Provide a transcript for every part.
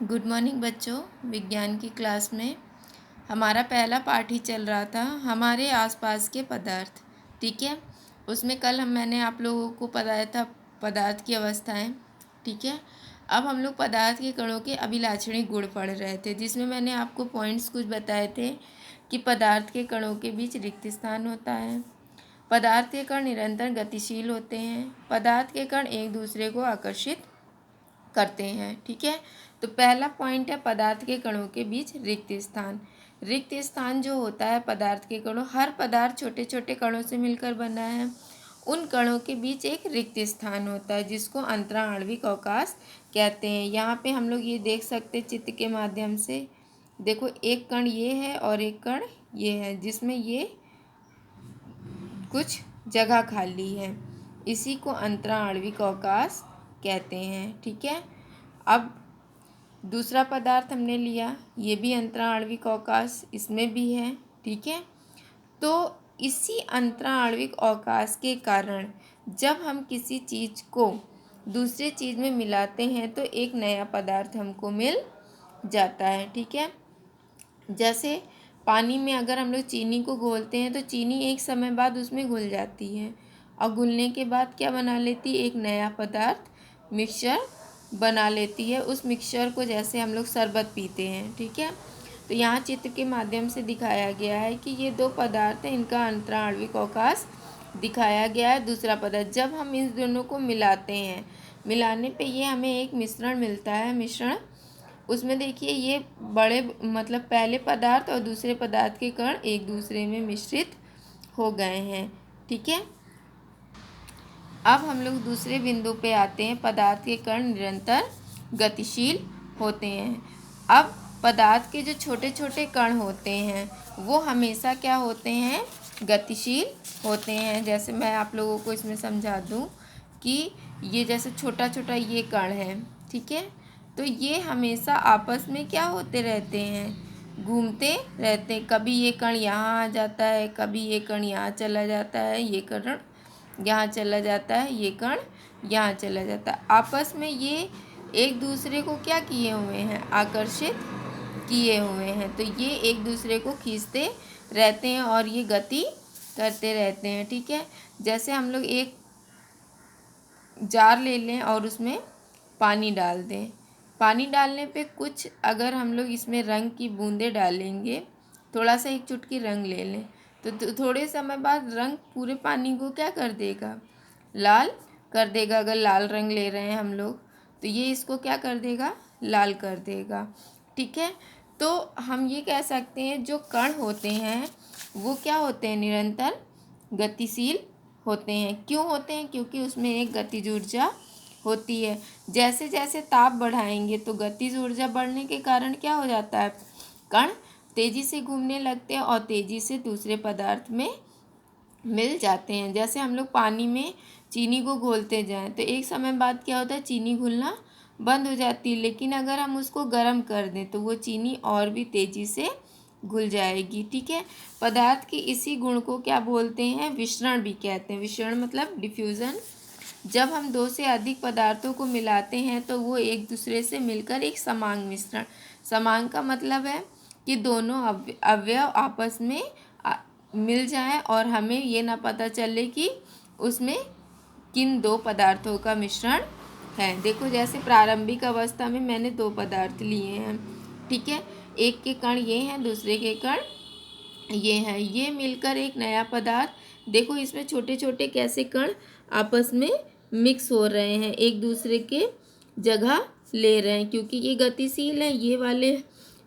Good morning बच्चों। विज्ञान की क्लास में हमारा पहला पाठ ही चल रहा था, हमारे आसपास के पदार्थ। ठीक है, उसमें कल मैंने आप लोगों को बताया था पदार्थ की अवस्थाएं। ठीक है, अब हम लोग पदार्थ के कणों के अभिलाक्षणिक गुण पढ़ रहे थे, जिसमें मैंने आपको पॉइंट्स कुछ बताए थे कि पदार्थ के कणों के बीच रिक्त स्थान होता है, पदार्थ के कण निरंतर गतिशील होते हैं, पदार्थ के कण एक दूसरे को आकर्षित करते हैं। ठीक है, तो पहला पॉइंट है पदार्थ के कणों के बीच रिक्त स्थान। रिक्त स्थान जो होता है पदार्थ के कणों, हर पदार्थ छोटे छोटे कणों से मिलकर बना है। उन कणों के बीच एक रिक्त स्थान होता है जिसको अंतरा आणविक अवकाश कहते हैं। यहाँ पे हम लोग ये देख सकते हैं चित्र के माध्यम से। देखो, एक कण ये है और एक कण ये है, जिसमें ये कुछ जगह खाली है, इसी को अंतरा आणविक अवकाश कहते हैं। ठीक है, अब दूसरा पदार्थ हमने लिया, ये भी अंतरा आणविक अवकाश इसमें भी है। ठीक है, तो इसी अंतरा आणविक अवकाश के कारण जब हम किसी चीज़ को दूसरे चीज़ में मिलाते हैं तो एक नया पदार्थ हमको मिल जाता है। ठीक है, जैसे पानी में अगर हम लोग चीनी को घोलते हैं तो चीनी एक समय बाद उसमें घुल जाती है और घुलने के बाद क्या बना लेती है, एक नया पदार्थ मिक्सचर बना लेती है। उस मिक्सचर को जैसे हम लोग शरबत पीते हैं। ठीक है, तो यहाँ चित्र के माध्यम से दिखाया गया है कि ये दो पदार्थ हैं, इनका अंतरा आणविक अवकाश दिखाया गया है। दूसरा पदार्थ, जब हम इन दोनों को मिलाते हैं, मिलाने पे ये हमें एक मिश्रण मिलता है। मिश्रण, उसमें देखिए ये बड़े मतलब पहले पदार्थ और दूसरे पदार्थ के कण एक दूसरे में मिश्रित हो गए हैं। ठीक है, अब हम लोग दूसरे बिंदु पे आते हैं, पदार्थ के कण निरंतर गतिशील होते हैं। अब पदार्थ के जो छोटे छोटे कण होते हैं वो हमेशा क्या होते हैं, गतिशील होते हैं। जैसे मैं आप लोगों को इसमें समझा दूं कि ये जैसे छोटा छोटा ये कण है। ठीक है, तो ये हमेशा आपस में क्या होते रहते हैं, घूमते रहते हैं। कभी ये कण यहाँ आ जाता है, कभी ये कण यहाँ चला जाता है, ये कण यहाँ चला जाता है, ये कण यहाँ चला जाता है। आपस में ये एक दूसरे को क्या किए हुए हैं, आकर्षित किए हुए हैं। तो ये एक दूसरे को खींचते रहते हैं और ये गति करते रहते हैं। ठीक है, जैसे हम लोग एक जार ले लें और उसमें पानी डाल दें, पानी डालने पे कुछ अगर हम लोग इसमें रंग की बूंदें डालेंगे, थोड़ा सा एक चुटकी रंग ले लें, तो थोड़े समय बाद रंग पूरे पानी को क्या कर देगा, लाल कर देगा। अगर लाल रंग ले रहे हैं हम लोग तो ये इसको क्या कर देगा, लाल कर देगा। ठीक है, तो हम ये कह सकते हैं जो कण होते हैं वो क्या होते हैं, निरंतर गतिशील होते हैं। क्यों होते हैं, क्योंकि उसमें एक गतिज ऊर्जा होती है। जैसे जैसे ताप बढ़ाएंगे तो गतिज ऊर्जा बढ़ने के कारण क्या हो जाता है, कण तेज़ी से घूमने लगते हैं और तेज़ी से दूसरे पदार्थ में मिल जाते हैं। जैसे हम लोग पानी में चीनी को घोलते जाएं तो एक समय बाद क्या होता है, चीनी घुलना बंद हो जाती है, लेकिन अगर हम उसको गर्म कर दें तो वो चीनी और भी तेज़ी से घुल जाएगी। ठीक है, पदार्थ के इसी गुण को क्या बोलते हैं, विसरण भी कहते हैं। विसरण मतलब डिफ्यूज़न। जब हम दो से अधिक पदार्थों को मिलाते हैं तो वो एक दूसरे से मिलकर एक समांग मिश्रण, समांग का मतलब है कि दोनों अवयव आपस में मिल जाएं और हमें ये ना पता चले कि उसमें किन दो पदार्थों का मिश्रण है। देखो, जैसे प्रारंभिक अवस्था में मैंने दो पदार्थ लिए हैं। ठीक है, एक के कण ये हैं, दूसरे के कण ये हैं, ये मिलकर एक नया पदार्थ। देखो, इसमें छोटे छोटे कैसे कण आपस में मिक्स हो रहे हैं, एक दूसरे के जगह ले रहे हैं, क्योंकि ये गतिशील है। ये वाले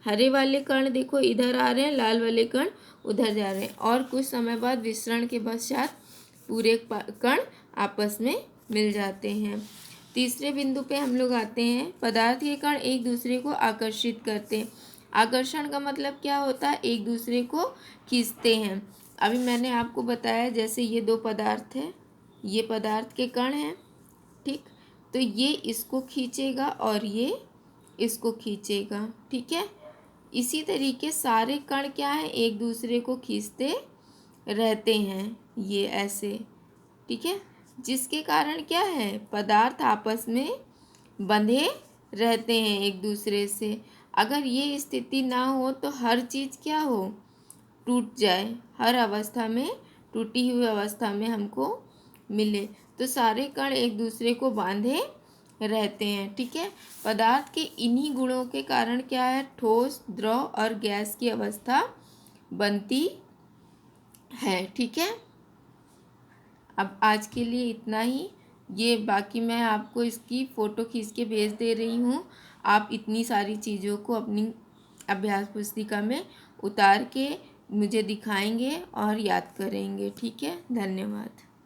हरे वाले कण देखो इधर आ रहे हैं, लाल वाले कण उधर जा रहे हैं, और कुछ समय बाद विसरण के पश्चात पूरे कण आपस में मिल जाते हैं। तीसरे बिंदु पे हम लोग आते हैं, पदार्थ के कण एक दूसरे को आकर्षित करते हैं। आकर्षण का मतलब क्या होता है, एक दूसरे को खींचते हैं। अभी मैंने आपको बताया जैसे ये दो पदार्थ हैं, ये पदार्थ के कण हैं। ठीक, तो ये इसको खींचेगा और ये इसको खींचेगा। ठीक है, इसी तरीके सारे कण क्या हैं, एक दूसरे को खींचते रहते हैं, ये ऐसे। ठीक है, जिसके कारण क्या है, पदार्थ आपस में बंधे रहते हैं एक दूसरे से। अगर ये स्थिति ना हो तो हर चीज़ क्या हो, टूट जाए, हर अवस्था में टूटी हुई अवस्था में हमको मिले। तो सारे कण एक दूसरे को बांधे रहते हैं, ठीक है। पदार्थ के इन्हीं गुणों के कारण क्या है, ठोस, द्रव और गैस की अवस्था बनती है, ठीक है। अब आज के लिए इतना ही। ये बाकी मैं आपको इसकी फ़ोटो खींच के भेज दे रही हूँ। आप इतनी सारी चीज़ों को अपनी अभ्यास पुस्तिका में उतार के मुझे दिखाएंगे और याद करेंगे, ठीक है। धन्यवाद।